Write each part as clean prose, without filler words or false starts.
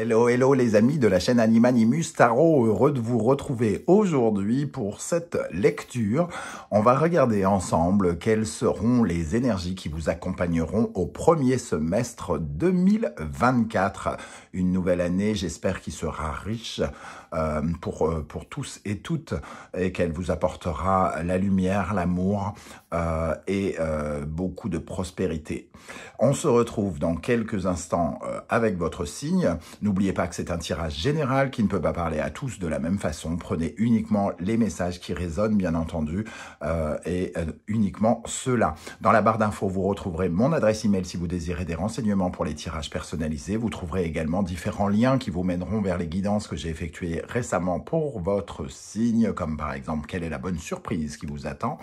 Hello, hello les amis de la chaîne Animanimus Tarot, heureux de vous retrouver aujourd'hui pour cette lecture. On va regarder ensemble quelles seront les énergies qui vous accompagneront au premier semestre 2024. Une nouvelle année, j'espère qu'il sera riche pour tous et toutes et qu'elle vous apportera la lumière, l'amour et beaucoup de prospérité. On se retrouve dans quelques instants avec votre signe. N'oubliez pas que c'est un tirage général qui ne peut pas parler à tous de la même façon. Prenez uniquement les messages qui résonnent, bien entendu, et uniquement ceux-là. Dans la barre d'infos, vous retrouverez mon adresse email si vous désirez des renseignements pour les tirages personnalisés. Vous trouverez également différents liens qui vous mèneront vers les guidances que j'ai effectuées récemment pour votre signe, comme par exemple quelle est la bonne surprise qui vous attend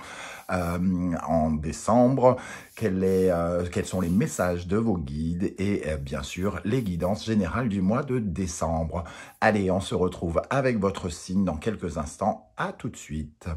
en décembre, quels sont les messages de vos guides et bien sûr les guidances générales du mois de décembre. Allez, on se retrouve avec votre signe dans quelques instants. À tout de suite.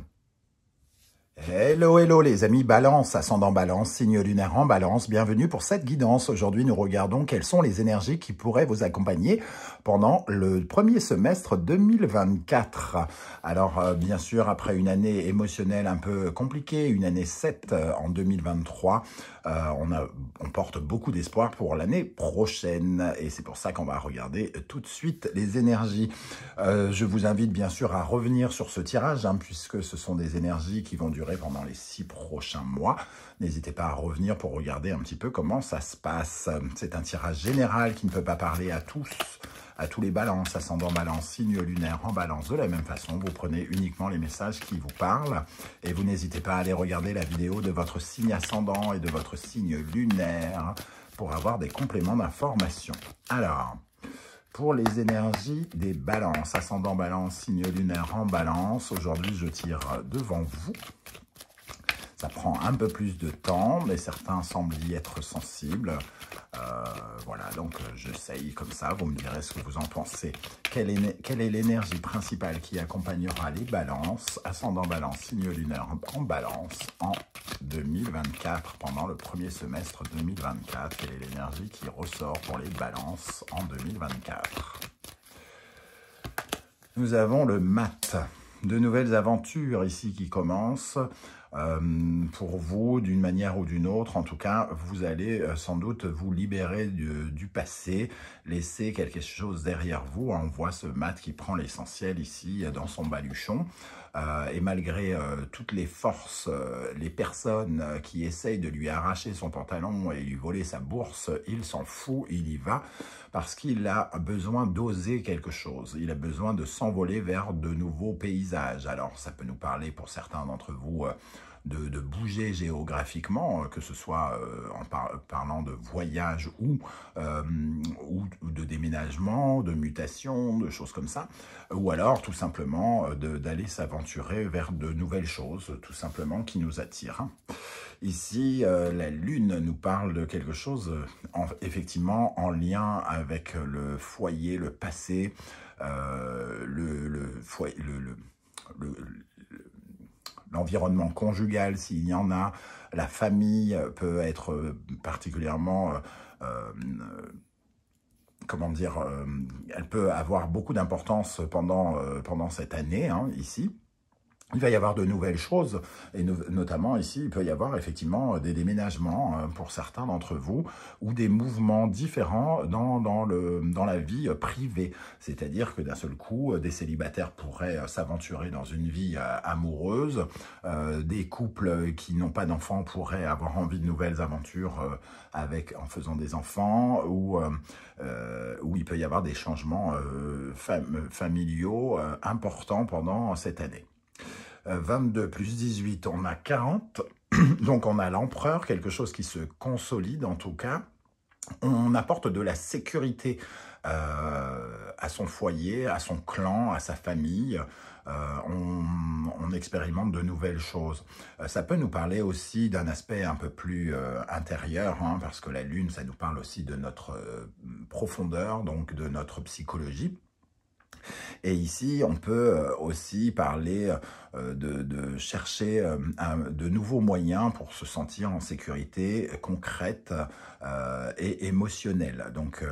Hello, hello les amis Balance, ascendant Balance, signe lunaire en Balance, bienvenue pour cette guidance. Aujourd'hui, nous regardons quelles sont les énergies qui pourraient vous accompagner pendant le premier semestre 2024. Alors, bien sûr, après une année émotionnelle un peu compliquée, une année 7 en 2023, on porte beaucoup d'espoir pour l'année prochaine et c'est pour ça qu'on va regarder tout de suite les énergies. Je vous invite bien sûr à revenir sur ce tirage puisque ce sont des énergies qui vont durer pendant les 6 prochains mois. N'hésitez pas à revenir pour regarder un petit peu comment ça se passe. C'est un tirage général qui ne peut pas parler à tous les balances, ascendant balance, signe lunaire en balance. De la même façon, vous prenez uniquement les messages qui vous parlent et vous n'hésitez pas à aller regarder la vidéo de votre signe ascendant et de votre signe lunaire pour avoir des compléments d'information. Alors, pour les énergies des balances, ascendant balance, signe lunaire en balance, aujourd'hui je tire devant vous. Ça prend un peu plus de temps, mais certains semblent y être sensibles. Voilà, donc j'essaye comme ça, vous me direz ce que vous en pensez. Quelle est l'énergie principale qui accompagnera les balances, ascendant balance, signe lunaire en balance en 2024, pendant le premier semestre 2024? Quelle est l'énergie qui ressort pour les balances en 2024? Nous avons le mat. De nouvelles aventures ici qui commencent. Pour vous, d'une manière ou d'une autre, en tout cas, vous allez sans doute vous libérer du passé, laisser quelque chose derrière vous. On voit ce mat qui prend l'essentiel ici dans son baluchon. Et malgré toutes les forces, les personnes qui essayent de lui arracher son pantalon et lui voler sa bourse, il s'en fout, il y va, parce qu'il a besoin d'oser quelque chose. Il a besoin de s'envoler vers de nouveaux paysages. Alors, ça peut nous parler pour certains d'entre vous de bouger géographiquement, que ce soit en parlant de voyage ou de déménagement, de mutation, de choses comme ça, ou alors tout simplement d'aller s'aventurer vers de nouvelles choses, tout simplement qui nous attirent. Ici, la Lune nous parle de quelque chose, effectivement, en lien avec le foyer, le passé, l'environnement conjugal, s'il y en a. La famille peut être particulièrement, comment dire, elle peut avoir beaucoup d'importance pendant cette année, ici. Il va y avoir de nouvelles choses, et notamment ici, il peut y avoir effectivement des déménagements pour certains d'entre vous, ou des mouvements différents dans la vie privée. C'est-à-dire que d'un seul coup, des célibataires pourraient s'aventurer dans une vie amoureuse, des couples qui n'ont pas d'enfants pourraient avoir envie de nouvelles aventures en faisant des enfants, ou il peut y avoir des changements familiaux importants pendant cette année. 22 plus 18, on a 40. Donc, on a l'empereur, quelque chose qui se consolide en tout cas. On apporte de la sécurité à son foyer, à son clan, à sa famille. On expérimente de nouvelles choses. Ça peut nous parler aussi d'un aspect un peu plus intérieur, parce que la Lune, ça nous parle aussi de notre profondeur, donc de notre psychologie. Et ici, on peut aussi parler de chercher de nouveaux moyens pour se sentir en sécurité concrète et émotionnelle. Donc,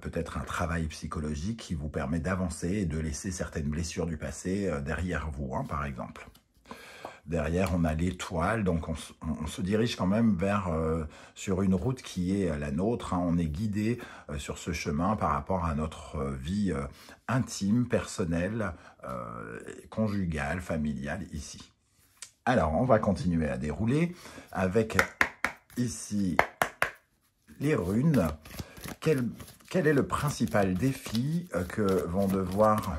peut-être un travail psychologique qui vous permet d'avancer et de laisser certaines blessures du passé derrière vous, hein, par exemple. Derrière, on a l'étoile, donc on se dirige quand même sur une route qui est la nôtre. Hein. On est guidé sur ce chemin par rapport à notre vie intime, personnelle, conjugale, familiale ici. Alors, on va continuer à dérouler avec ici les runes. Quel est le principal défi que vont devoir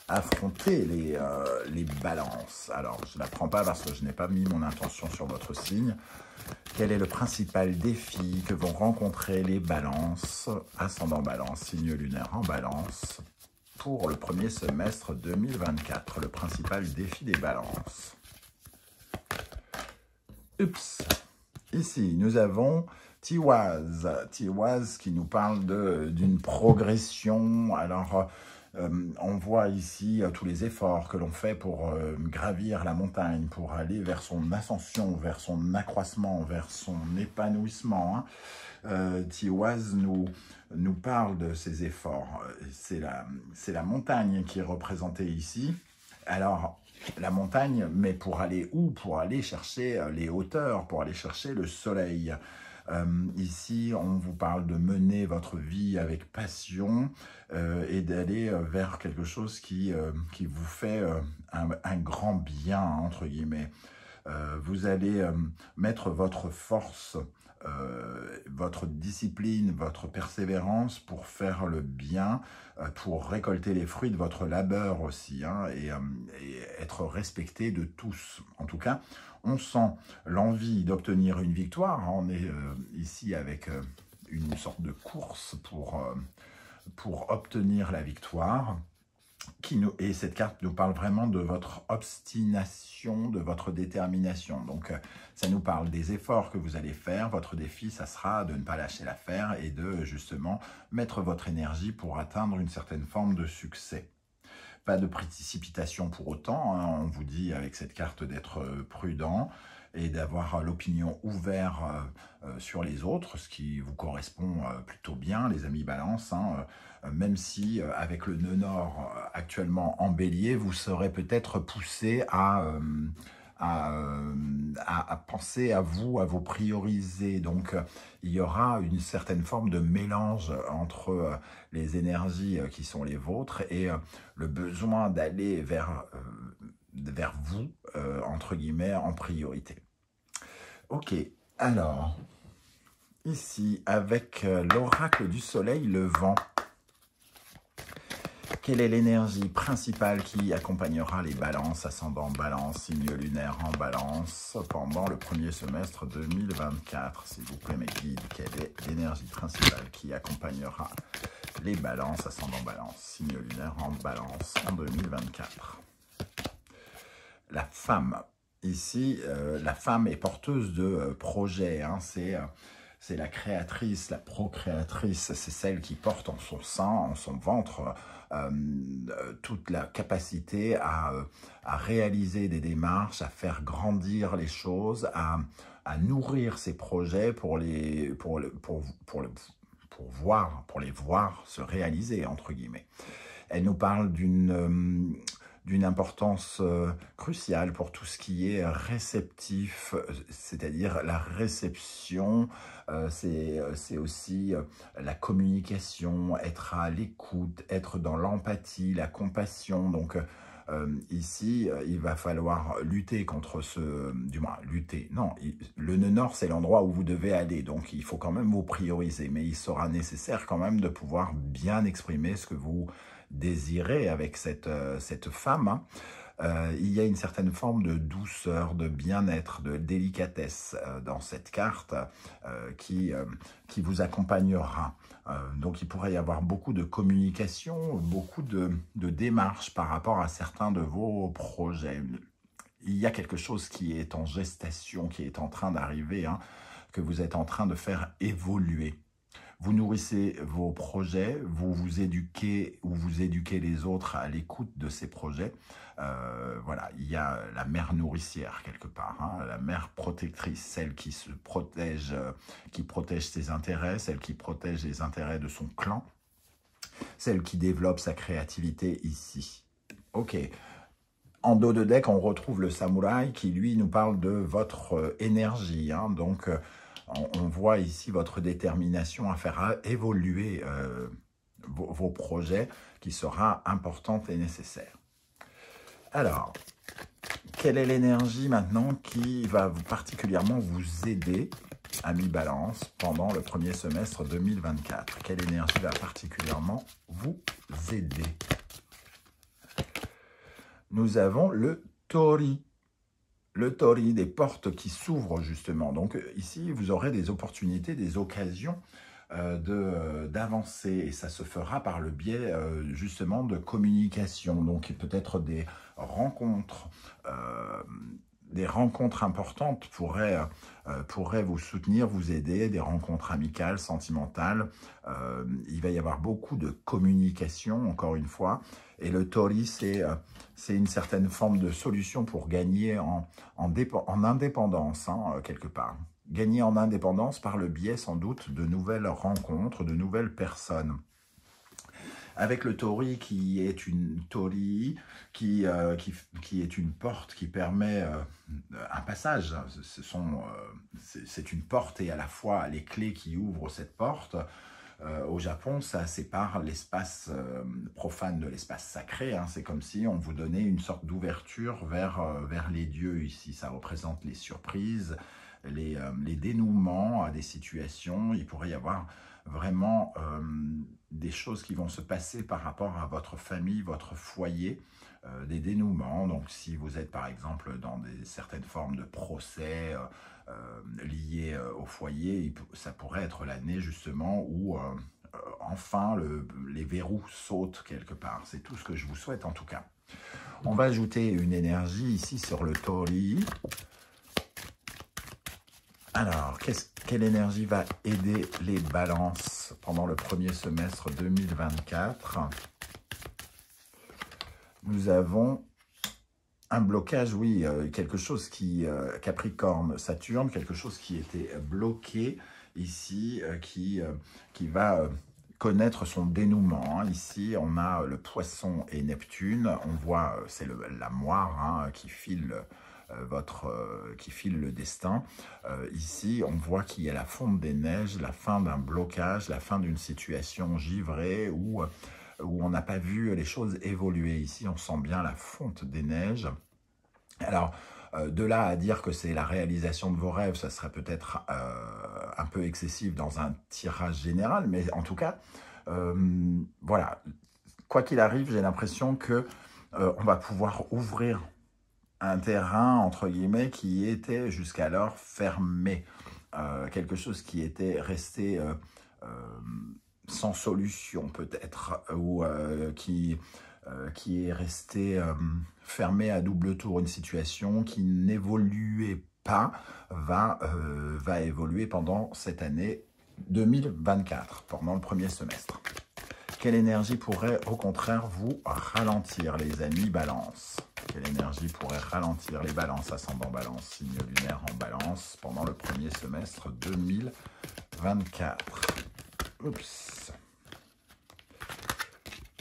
affronter les balances? Alors, je ne la prends pas parce que je n'ai pas mis mon intention sur votre signe. Quel est le principal défi que vont rencontrer les balances, ascendant balance, signe lunaire en balance, pour le premier semestre 2024? Le principal défi des balances. Oups. Ici, nous avons Tiwaz. Tiwaz qui nous parle d'une progression. Alors, on voit ici tous les efforts que l'on fait pour gravir la montagne, pour aller vers son ascension, vers son accroissement, vers son épanouissement. Hein. Tiwaz nous parle de ces efforts. C'est la montagne qui est représentée ici. Alors, la montagne, mais pour aller où? Pour aller chercher les hauteurs, pour aller chercher le soleil. Ici, on vous parle de mener votre vie avec passion et d'aller vers quelque chose qui vous fait un grand bien, entre guillemets. Vous allez mettre votre force, votre discipline, votre persévérance pour faire le bien, pour récolter les fruits de votre labeur aussi, hein, et être respecté de tous. En tout cas, on sent l'envie d'obtenir une victoire. Hein. On est ici avec une sorte de course pour obtenir la victoire. Et cette carte nous parle vraiment de votre obstination, de votre détermination. Donc, ça nous parle des efforts que vous allez faire. Votre défi, ça sera de ne pas lâcher l'affaire et de, justement, mettre votre énergie pour atteindre une certaine forme de succès. Pas de précipitation pour autant. Hein. On vous dit avec cette carte d'être prudent et d'avoir l'opinion ouverte sur les autres, ce qui vous correspond plutôt bien, les amis Balance. Hein. Même si, avec le nœud nord actuellement en bélier, vous serez peut-être poussé à penser à vous, à vous prioriser. Donc, il y aura une certaine forme de mélange entre les énergies qui sont les vôtres et le besoin d'aller vers vous, entre guillemets, en priorité. Ok, alors, ici, avec l'oracle du soleil levant, quelle est l'énergie principale qui accompagnera les balances, ascendant balance, signe lunaire en balance, pendant le premier semestre 2024? S'il vous plaît, mes guides, quelle est l'énergie principale qui accompagnera les balances, ascendant balance, signe lunaire en balance en 2024? La femme. Ici, la femme est porteuse de projets. Hein, c'est la créatrice, la procréatrice, c'est celle qui porte en son sein, en son ventre, toute la capacité à réaliser des démarches, à faire grandir les choses, à nourrir ses projets pour les voir se réaliser, entre guillemets. Elle nous parle d'une importance cruciale pour tout ce qui est réceptif, c'est-à-dire la réception, c'est aussi la communication, être à l'écoute, être dans l'empathie, la compassion. Donc ici, il va falloir lutter contre lutter. Non, le nœud nord, c'est l'endroit où vous devez aller, donc il faut quand même vous prioriser, mais il sera nécessaire quand même de pouvoir bien exprimer ce que vous désirez avec cette femme. Hein. Il y a une certaine forme de douceur, de bien-être, de délicatesse dans cette carte qui vous accompagnera. Donc il pourrait y avoir beaucoup de communication, beaucoup de démarches par rapport à certains de vos projets. Il y a quelque chose qui est en gestation, qui est en train d'arriver, hein, que vous êtes en train de faire évoluer. Vous nourrissez vos projets, vous vous éduquez ou vous éduquez les autres à l'écoute de ces projets. Voilà, il y a la mère nourricière quelque part, hein, la mère protectrice, celle qui se protège, qui protège ses intérêts, celle qui protège les intérêts de son clan, celle qui développe sa créativité ici. Ok. En dos de deck, on retrouve le samouraï qui, lui, nous parle de votre énergie. Hein. Donc, on voit ici votre détermination à faire évoluer vos projets qui sera importante et nécessaire. Alors, quelle est l'énergie maintenant qui va particulièrement vous aider, amis Balance, pendant le premier semestre 2024? Quelle énergie va particulièrement vous aider? Nous avons le Tori. Le Tori, des portes qui s'ouvrent justement. Donc ici, vous aurez des opportunités, des occasions d'avancer. Et ça se fera par le biais justement de communication. Donc peut-être des rencontres importantes pourraient vous soutenir, vous aider, des rencontres amicales, sentimentales. Il va y avoir beaucoup de communication, encore une fois. Et le Tori, c'est une certaine forme de solution pour gagner en indépendance, hein, quelque part. Gagner en indépendance par le biais, sans doute, de nouvelles rencontres, de nouvelles personnes. Avec le Tori qui est une qui est une porte qui permet un passage. C'est une porte et à la fois les clés qui ouvrent cette porte. Au Japon, ça sépare l'espace profane de l'espace sacré. Hein. C'est comme si on vous donnait une sorte d'ouverture vers les dieux ici. Ça représente les surprises, les dénouements à des situations. Il pourrait y avoir vraiment des choses qui vont se passer par rapport à votre famille, votre foyer, des dénouements. Donc si vous êtes par exemple dans certaines formes de procès liés au foyer, ça pourrait être l'année justement où enfin les verrous sautent quelque part. C'est tout ce que je vous souhaite en tout cas. On va ajouter une énergie ici sur le Tori. Alors, quelle énergie va aider les balances pendant le premier semestre 2024? Nous avons un blocage, oui, quelque chose qui, Capricorne, Saturne, quelque chose qui était bloqué ici, qui va connaître son dénouement. Hein. Ici, on a le Poisson et Neptune, on voit, c'est la moire hein, qui file qui file le destin. Ici, on voit qu'il y a la fonte des neiges, la fin d'un blocage, la fin d'une situation givrée où on n'a pas vu les choses évoluer. Ici, on sent bien la fonte des neiges. Alors, de là à dire que c'est la réalisation de vos rêves, ça serait peut-être un peu excessif dans un tirage général, mais en tout cas, voilà. Quoi qu'il arrive, j'ai l'impression que on va pouvoir ouvrir un terrain, entre guillemets, qui était jusqu'alors fermé. Quelque chose qui était resté sans solution, peut-être, ou qui est resté fermé à double tour. Une situation qui n'évoluait pas va évoluer pendant cette année 2024, pendant le premier semestre. Quelle énergie pourrait, au contraire, vous ralentir, les amis Balance? Quelle énergie pourrait ralentir les balances, ascendant balance, signe lunaire en balance, pendant le premier semestre 2024? Oups.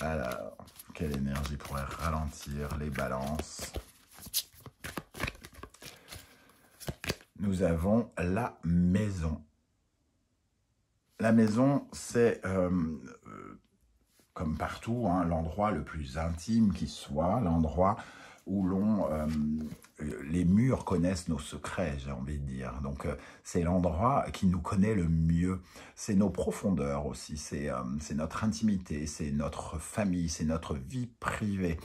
Alors, quelle énergie pourrait ralentir les balances? Nous avons la maison. La maison, c'est... comme partout, hein, l'endroit le plus intime qui soit, l'endroit où les murs connaissent nos secrets, j'ai envie de dire. Donc, c'est l'endroit qui nous connaît le mieux. C'est nos profondeurs aussi, c'est notre intimité, c'est notre famille, c'est notre vie privée.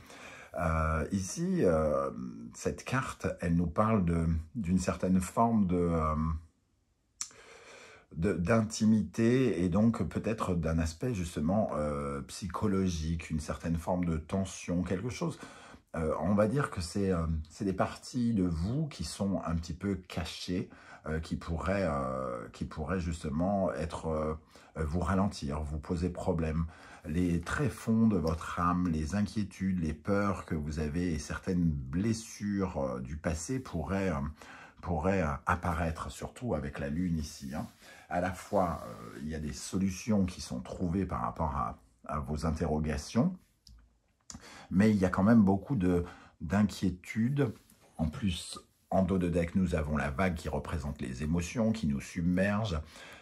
Ici, cette carte, elle nous parle d'une certaine forme d'intimité et donc peut-être d'un aspect justement psychologique, une certaine forme de tension, quelque chose on va dire que c'est des parties de vous qui sont un petit peu cachées, qui pourraient justement être, vous ralentir, vous poser problème. Les tréfonds de votre âme, les inquiétudes, les peurs que vous avez et certaines blessures du passé pourraient apparaître, surtout avec la lune ici. Hein. À la fois, il y a des solutions qui sont trouvées par rapport à vos interrogations, mais il y a quand même beaucoup d'inquiétudes. En plus, en dos de deck, nous avons la vague qui représente les émotions, qui nous submerge.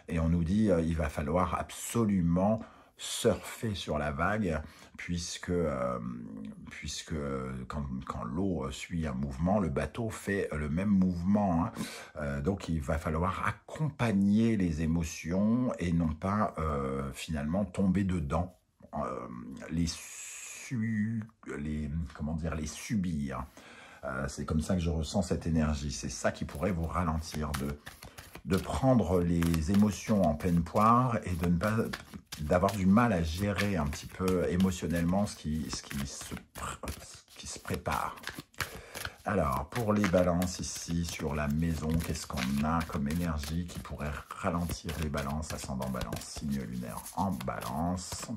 Et on nous dit il va falloir absolument surfer sur la vague, puisque quand l'eau suit un mouvement, le bateau fait le même mouvement. Hein. Donc il va falloir accompagner les émotions et non pas finalement tomber dedans, les subir. C'est comme ça que je ressens cette énergie. C'est ça qui pourrait vous ralentir, de prendre les émotions en pleine poire et de ne pas d'avoir du mal à gérer un petit peu émotionnellement ce qui se prépare. Alors, pour les balances ici, sur la maison, qu'est-ce qu'on a comme énergie qui pourrait ralentir les balances, ascendant balance, signe lunaire en balance.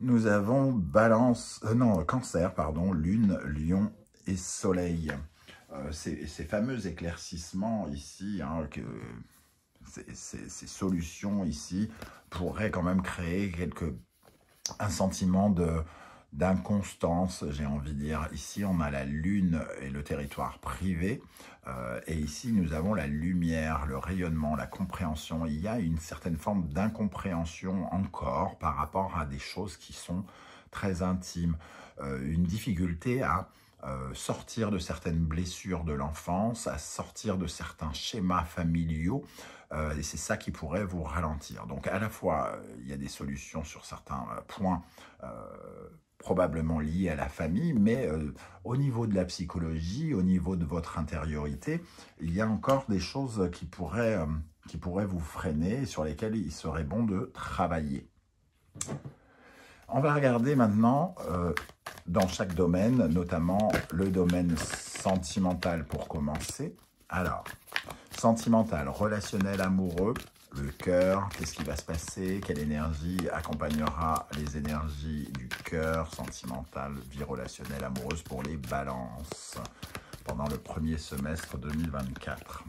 Nous avons balance, cancer, pardon, lune, lion et soleil. Ces fameux éclaircissements ici, hein, ces solutions ici pourraient quand même créer un sentiment d'inconstance, j'ai envie de dire. Ici, on a la lune et le territoire privé. Et ici, nous avons la lumière, le rayonnement, la compréhension. Il y a une certaine forme d'incompréhension encore par rapport à des choses qui sont très intimes. Une difficulté à sortir de certaines blessures de l'enfance, à sortir de certains schémas familiaux. Et c'est ça qui pourrait vous ralentir. Donc, à la fois, il y a des solutions sur certains points probablement liés à la famille, mais au niveau de la psychologie, au niveau de votre intériorité, il y a encore des choses qui pourraient vous freiner et sur lesquelles il serait bon de travailler. On va regarder maintenant dans chaque domaine, notamment le domaine sentimental pour commencer. Alors, sentimental, relationnel, amoureux, le cœur, qu'est-ce qui va se passer? Quelle énergie accompagnera les énergies du cœur, sentimental, vie relationnelle, amoureuse pour les balances pendant le premier semestre 2024?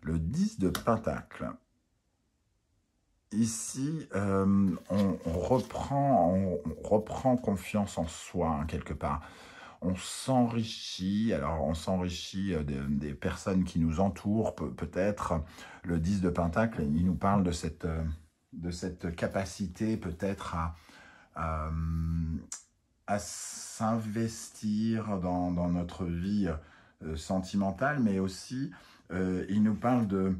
Le 10 de Pentacle. Ici, on reprend confiance en soi, hein, quelque part. On s'enrichit, alors on s'enrichit des personnes qui nous entourent, peut-être. Le 10 de Pentacle, il nous parle de cette capacité peut-être à s'investir dans notre vie sentimentale, mais aussi il nous parle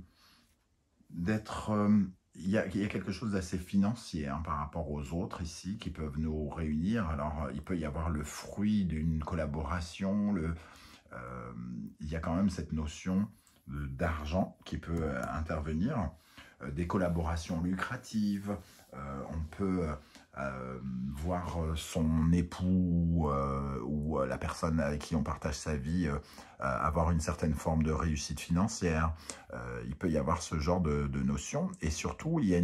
d'être... Il y a quelque chose d'assez financier hein, par rapport aux autres ici qui peuvent nous réunir. Alors, il peut y avoir le fruit d'une collaboration. Il y a quand même cette notion d'argent qui peut intervenir. Des collaborations lucratives. On peut voir son époux ou la personne avec qui on partage sa vie avoir une certaine forme de réussite financière. Il peut y avoir ce genre de notions. Et surtout, il y a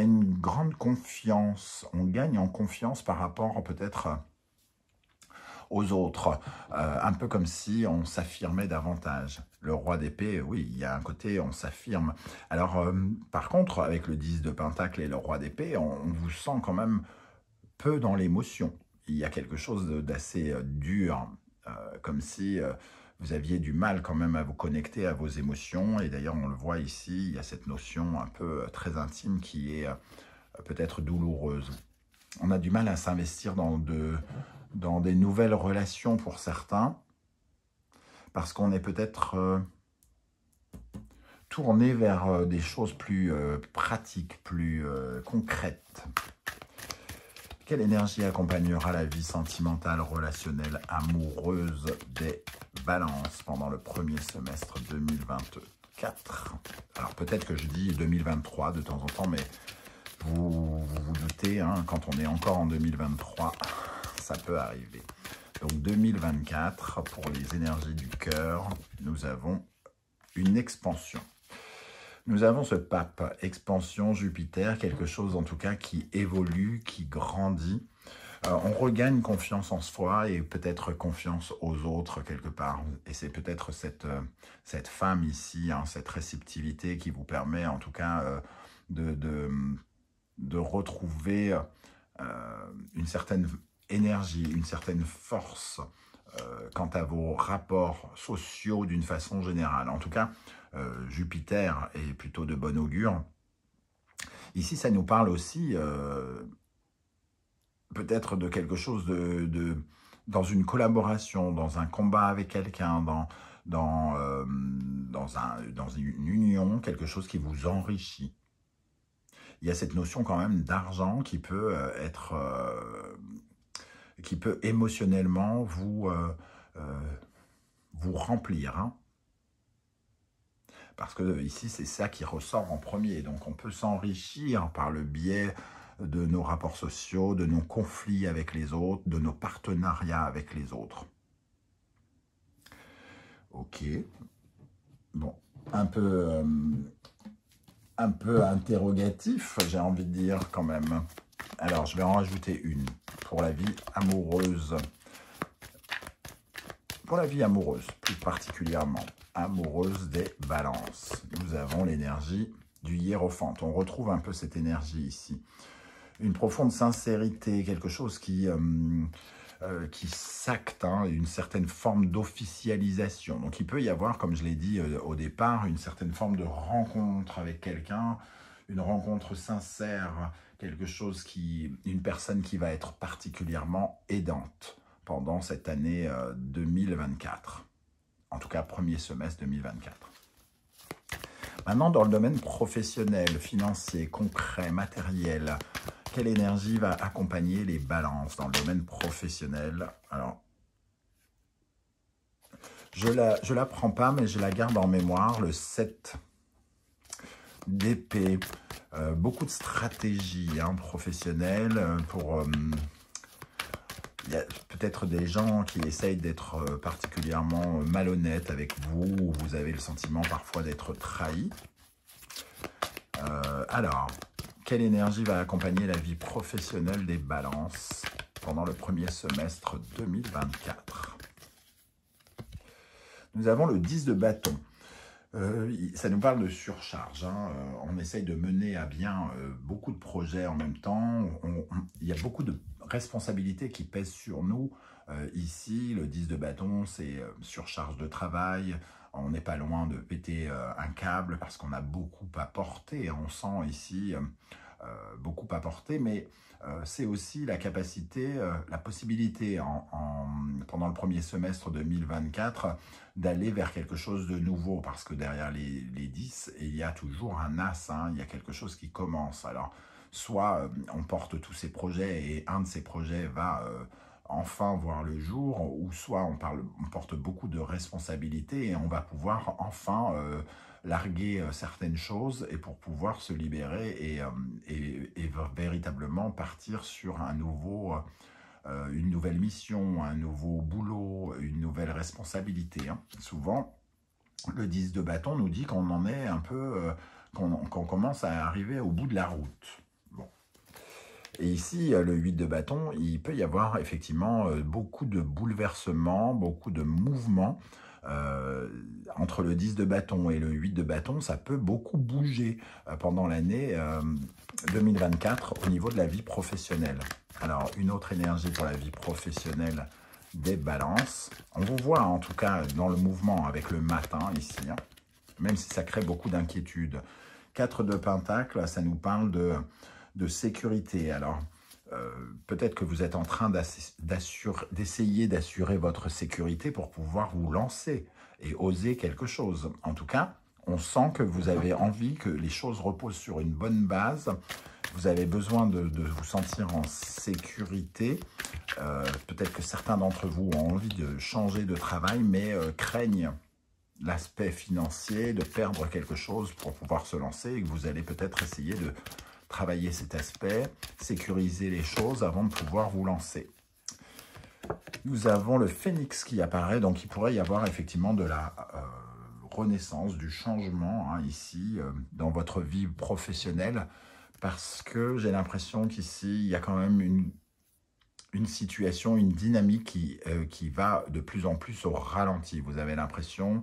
une grande confiance. On gagne en confiance par rapport peut-être aux autres. Un peu comme si on s'affirmait davantage. Le roi d'épée, oui, il y a un côté, on s'affirme. Alors, par contre, avec le 10 de Pentacle et le roi d'épée, on vous sent quand même peu dans l'émotion. Il y a quelque chose d'assez dur, comme si vous aviez du mal quand même à vous connecter à vos émotions. Et d'ailleurs, on le voit ici, il y a cette notion un peu très intime qui est peut-être douloureuse. On a du mal à s'investir dans des nouvelles relations pour certains, parce qu'on est peut-être tourné vers des choses plus pratiques, plus concrètes. Quelle énergie accompagnera la vie sentimentale, relationnelle, amoureuse des balances pendant le premier semestre 2024? Alors peut-être que je dis 2023 de temps en temps, mais Vous doutez, hein, quand on est encore en 2023, ça peut arriver. Donc 2024, pour les énergies du cœur, nous avons une expansion. Nous avons ce pape, expansion, Jupiter, quelque chose en tout cas qui évolue, qui grandit. On regagne confiance en soi et peut-être confiance aux autres quelque part. Et c'est peut-être cette femme ici, hein, cette réceptivité qui vous permet en tout cas de retrouver une certaine énergie, une certaine force quant à vos rapports sociaux d'une façon générale. En tout cas, Jupiter est plutôt de bon augure. Ici, ça nous parle aussi peut-être de quelque chose dans une collaboration, dans un combat avec quelqu'un, dans une union, quelque chose qui vous enrichit. Il y a cette notion quand même d'argent qui peut qui peut émotionnellement vous remplir. Hein. Parce que ici, c'est ça qui ressort en premier. Donc, on peut s'enrichir par le biais de nos rapports sociaux, de nos conflits avec les autres, de nos partenariats avec les autres. Ok. Bon, un peu interrogatif, j'ai envie de dire quand même. Alors, je vais en rajouter une pour la vie amoureuse. Pour la vie amoureuse, plus particulièrement amoureuse des balances. Nous avons l'énergie du hiérophante. On retrouve un peu cette énergie ici. Une profonde sincérité, quelque chose qui s'acte, hein, une certaine forme d'officialisation. Donc il peut y avoir, comme je l'ai dit au départ, une certaine forme de rencontre avec quelqu'un, une rencontre sincère, quelque chose une personne qui va être particulièrement aidante pendant cette année 2024. En tout cas, premier semestre 2024. Maintenant, dans le domaine professionnel, financier, concret, matériel, quelle énergie va accompagner les balances dans le domaine professionnel? Alors, je la prends pas, mais je la garde en mémoire, le 7 d'épée. Beaucoup de stratégies professionnelles pour... il y a peut-être des gens qui essayent d'être particulièrement malhonnêtes avec vous, ou vous avez le sentiment parfois d'être trahi. Alors, quelle énergie va accompagner la vie professionnelle des balances pendant le premier semestre 2024? Nous avons le 10 de bâton. Ça nous parle de surcharge. Hein. On essaye de mener à bien beaucoup de projets en même temps. Il y a beaucoup de responsabilités qui pèsent sur nous. Ici, le 10 de bâton, c'est surcharge de travail. On n'est pas loin de péter un câble parce qu'on a beaucoup à porter. On sent ici beaucoup à porter, mais c'est aussi la capacité, la possibilité pendant le premier semestre 2024 d'aller vers quelque chose de nouveau, parce que derrière les 10, il y a toujours un as, hein, il y a quelque chose qui commence. Alors, soit on porte tous ces projets et un de ces projets va enfin voir le jour, ou soit on porte beaucoup de responsabilités et on va pouvoir enfin larguer certaines choses et pour pouvoir se libérer et véritablement partir sur une nouvelle mission, un nouveau boulot, une nouvelle responsabilité. Hein. Souvent, le 10 de bâton nous dit qu'on en est un peu, qu'on commence à arriver au bout de la route. Bon. Et ici, le 8 de bâton, il peut y avoir effectivement beaucoup de bouleversements, beaucoup de mouvements. Entre le 10 de bâton et le 8 de bâton, ça peut beaucoup bouger pendant l'année 2024 au niveau de la vie professionnelle. Alors, une autre énergie pour la vie professionnelle des balances. On vous voit en tout cas dans le mouvement avec le matin ici, hein, même si ça crée beaucoup d'inquiétude. 4 de pentacles, ça nous parle de sécurité. Alors, peut-être que vous êtes en train d'essayer d'assurer votre sécurité pour pouvoir vous lancer et oser quelque chose. En tout cas, on sent que vous avez envie que les choses reposent sur une bonne base. Vous avez besoin de vous sentir en sécurité. Peut-être que certains d'entre vous ont envie de changer de travail, mais craignent l'aspect financier, de perdre quelque chose pour pouvoir se lancer, et que vous allez peut-être essayer travailler cet aspect, sécuriser les choses avant de pouvoir vous lancer. Nous avons le phénix qui apparaît, donc il pourrait y avoir effectivement de la renaissance, du changement ici dans votre vie professionnelle, parce que j'ai l'impression qu'ici, il y a quand même une situation, une dynamique qui va de plus en plus au ralenti. Vous avez l'impression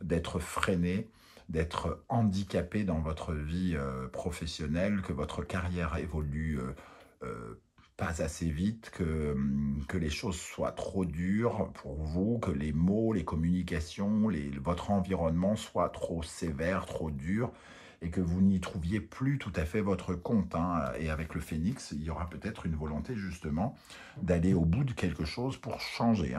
d'être freiné, d'être handicapé dans votre vie professionnelle, que votre carrière évolue pas assez vite, que les choses soient trop dures pour vous, que les mots, les communications, votre environnement soit trop sévère, trop dur, et que vous n'y trouviez plus tout à fait votre compte. Et avec le phénix, il y aura peut-être une volonté justement d'aller au bout de quelque chose pour changer.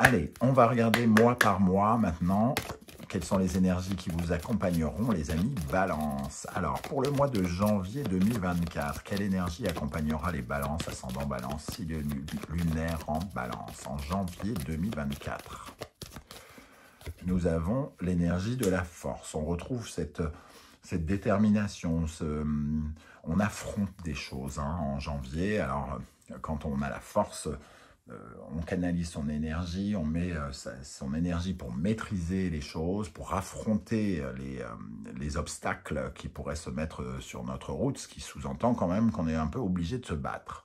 Allez, on va regarder mois par mois maintenant. Quelles sont les énergies qui vous accompagneront, les amis Balance? Alors, pour le mois de janvier 2024, quelle énergie accompagnera les Balances, ascendant Balance, signe lunaire en Balance, en janvier 2024? Nous avons l'énergie de la force. On retrouve cette détermination. On affronte des choses en janvier. Alors, quand on a la force, on canalise son énergie, on met son énergie pour maîtriser les choses, pour affronter les obstacles qui pourraient se mettre sur notre route, ce qui sous-entend quand même qu'on est un peu obligé de se battre.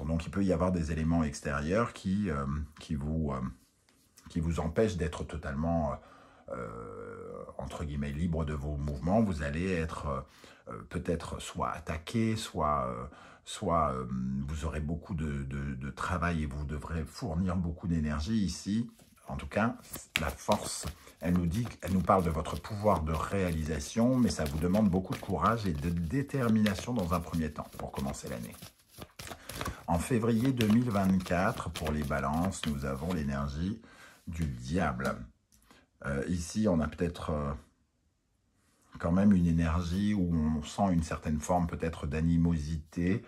Donc il peut y avoir des éléments extérieurs qui vous empêchent d'être totalement, entre guillemets, libre de vos mouvements. Vous allez être peut-être soit attaqué, soit vous aurez beaucoup de travail et vous devrez fournir beaucoup d'énergie ici. En tout cas, la force, elle nous parle de votre pouvoir de réalisation, mais ça vous demande beaucoup de courage et de détermination dans un premier temps pour commencer l'année. En février 2024, pour les balances, nous avons l'énergie du diable. Ici, on a peut-être quand même une énergie où on sent une certaine forme peut-être d'animosité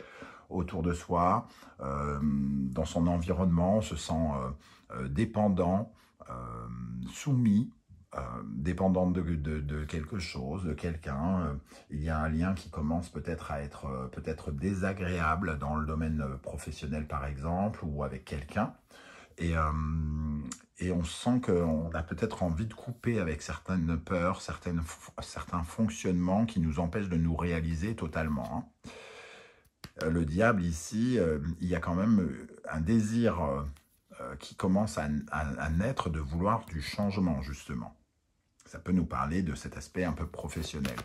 autour de soi, dans son environnement, on se sent dépendant, soumis, dépendant de quelque chose, de quelqu'un. Il y a un lien qui commence peut-être à être peut-être désagréable dans le domaine professionnel par exemple, ou avec quelqu'un. Et on sent qu'on a peut-être envie de couper avec certaines peurs, certains fonctionnements qui nous empêchent de nous réaliser totalement. Le diable ici, il y a quand même un désir qui commence à naître de vouloir du changement justement. Ça peut nous parler de cet aspect un peu professionnel.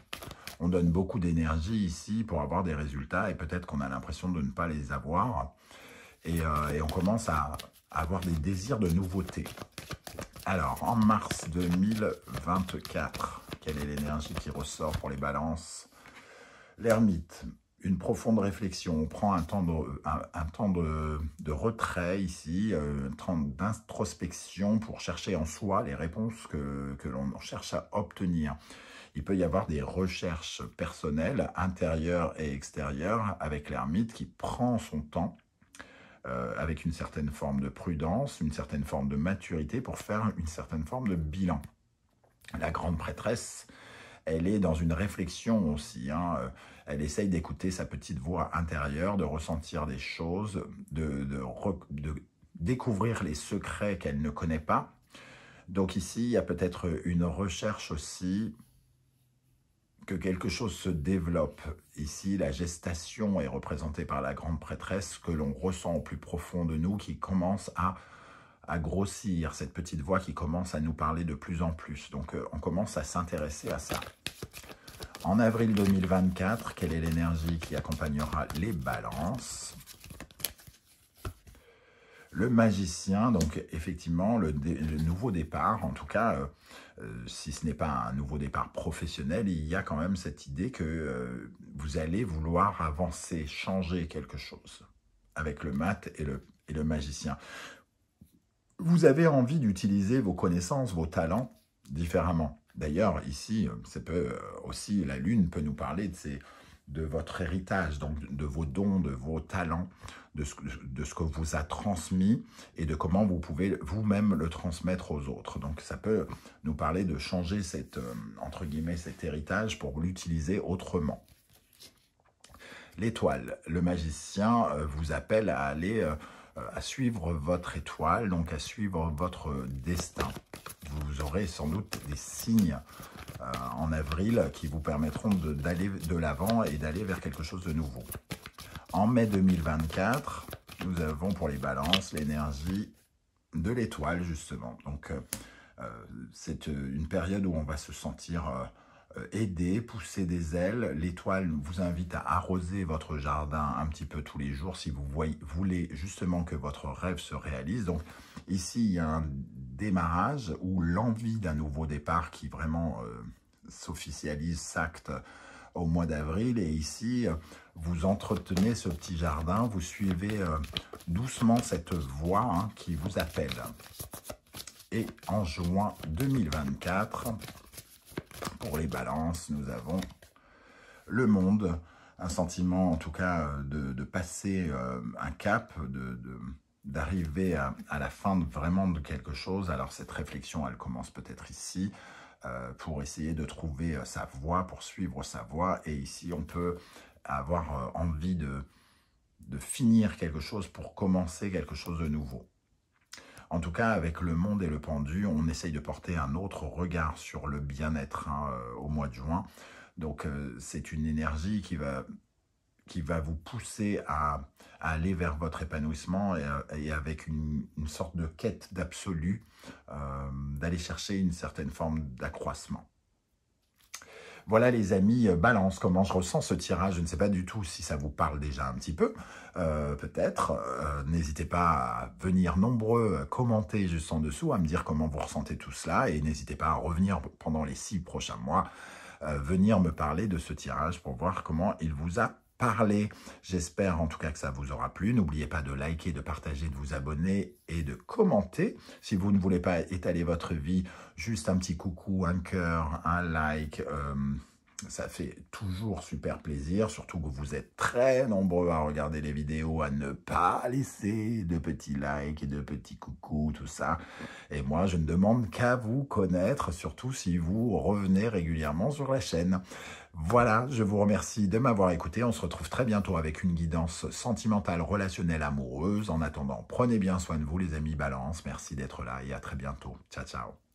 On donne beaucoup d'énergie ici pour avoir des résultats et peut-être qu'on a l'impression de ne pas les avoir. Et on commence à avoir des désirs de nouveauté. Alors, en mars 2024, quelle est l'énergie qui ressort pour les balances? L'ermite, une profonde réflexion. On prend un temps de retrait ici, un temps d'introspection pour chercher en soi les réponses que l'on cherche à obtenir. Il peut y avoir des recherches personnelles, intérieures et extérieures, avec l'ermite qui prend son temps, avec une certaine forme de prudence, une certaine forme de maturité pour faire une certaine forme de bilan. La grande prêtresse, elle est dans une réflexion aussi. Elle essaye d'écouter sa petite voix intérieure, de ressentir des choses, de découvrir les secrets qu'elle ne connaît pas. Donc ici, il y a peut-être une recherche aussi que quelque chose se développe. Ici, la gestation est représentée par la grande prêtresse que l'on ressent au plus profond de nous, qui commence à grossir, cette petite voix qui commence à nous parler de plus en plus. Donc, on commence à s'intéresser à ça. En avril 2024, quelle est l'énergie qui accompagnera les balances? Le magicien, donc effectivement, le nouveau départ, en tout cas, si ce n'est pas un nouveau départ professionnel, il y a quand même cette idée que vous allez vouloir avancer, changer quelque chose avec le mat et le magicien. Vous avez envie d'utiliser vos connaissances, vos talents différemment. D'ailleurs, ici, aussi, la Lune peut nous parler de votre héritage, donc de vos dons, de vos talents, de ce que vous a transmis et de comment vous pouvez vous-même le transmettre aux autres. Donc ça peut nous parler de changer entre guillemets, cet héritage pour l'utiliser autrement. L'étoile, le magicien vous appelle à aller à suivre votre étoile, donc à suivre votre destin. Vous aurez sans doute des signes en avril qui vous permettront d'aller de l'avant et d'aller vers quelque chose de nouveau. En mai 2024, nous avons pour les balances l'énergie de l'étoile justement. Donc c'est une période où on va se sentir aidé, pousser des ailes. L'étoile vous invite à arroser votre jardin un petit peu tous les jours si vous voulez justement que votre rêve se réalise. Donc ici, il y a un démarrage ou l'envie d'un nouveau départ qui vraiment s'officialise, s'acte au mois d'avril. Et ici, vous entretenez ce petit jardin, vous suivez doucement cette voie qui vous appelle. Et en juin 2024, pour les balances, nous avons le monde, un sentiment en tout cas de passer un cap, d'arriver à la fin vraiment de quelque chose. Alors cette réflexion, elle commence peut-être ici, pour essayer de trouver sa voie, pour suivre sa voie. Et ici, on peut avoir envie de finir quelque chose pour commencer quelque chose de nouveau. En tout cas, avec le monde et le pendu, on essaye de porter un autre regard sur le bien-être au mois de juin. Donc, c'est une énergie qui va vous pousser à aller vers votre épanouissement et avec une sorte de quête d'absolu, d'aller chercher une certaine forme d'accroissement. Voilà les amis, balance, comment je ressens ce tirage. Je ne sais pas du tout si ça vous parle déjà un petit peu, peut-être. N'hésitez pas à venir nombreux commenter juste en dessous, à me dire comment vous ressentez tout cela. Et n'hésitez pas à revenir pendant les 6 prochains mois, venir me parler de ce tirage pour voir comment il vous a parlé. J'espère en tout cas que ça vous aura plu. N'oubliez pas de liker, de partager, de vous abonner et de commenter. Si vous ne voulez pas étaler votre vie, juste un petit coucou, un cœur, un like, ça fait toujours super plaisir, surtout que vous êtes très nombreux à regarder les vidéos, à ne pas laisser de petits likes et de petits coucous, tout ça. Et moi, je ne demande qu'à vous connaître, surtout si vous revenez régulièrement sur la chaîne. Voilà, je vous remercie de m'avoir écouté. On se retrouve très bientôt avec une guidance sentimentale, relationnelle, amoureuse. En attendant, prenez bien soin de vous les amis Balance. Merci d'être là et à très bientôt. Ciao, ciao.